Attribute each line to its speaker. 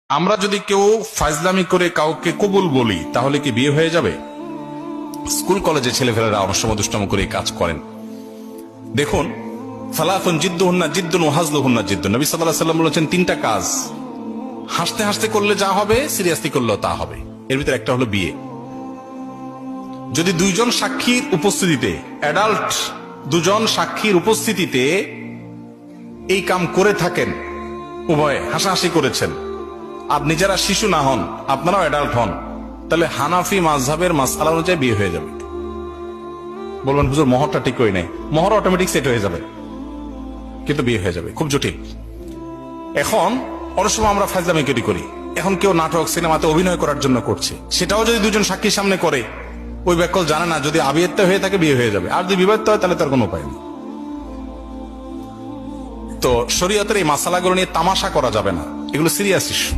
Speaker 1: আমরা যদি কেউ ফাজলামি করে কাউকে কবুল বলি তাহলে কি বিয়ে হয়ে যাবে? স্কুল কলেজে ছেলেফেলেরা অনেক সময় দুষ্টামি করে এই কাজ করেন। দেখুন, সালাতুন জিদ্দুহুন্না জিদ্দুন ওয়া হাজলুহুন্না জিদ্দুন। নবী সাল্লাল্লাহু আলাইহি ওয়াসাল্লাম বলেছেন তিনটা কাজ হাসতে হাসতে করলে যা হবে সিরিয়াসলি করলেও তা হবে। এর ভিতরে একটা হলো বিয়ে। যদি দুইজন সাক্ষীর উপস্থিতিতে, অ্যাডাল্ট দুজন সাক্ষীর উপস্থিতিতে এই কাম করে থাকেন, উভয়ে হাসাহাসি করেছেন, আর নিজেরা শিশু না হন, আপনারাও অ্যাডাল্ট হন, তাহলে হানাফি মাযহাবের মাসআলা অনুযায়ী বিয়ে হয়ে যাবে। বলবেন হুজুর মোহরটা ঠিক হই নাই। মোহর অটোমেটিক সেট হয়ে যাবে, কিন্তু বিয়ে হয়ে যাবে। খুব জটিল। এখন অনেক সময় আমরা ফাজলামি করি, এখন কেউ নাটক সিনেমাতে অভিনয় করার জন্য করছে, সেটাও যদি দুজন সাক্ষীর সামনে করে, ওই ব্যাকল জানে না, যদি আবিয়াত্তা হয়ে থাকে বিয়ে হয়ে যাবে, আর যদি বিবাহিত হয় তাহলে তার কোনো উপায় নেই। তো শরীয়তের এই মাসালাগুলো নিয়ে তামাশা করা যাবে না, এগুলো সিরিয়াস ইস্যু।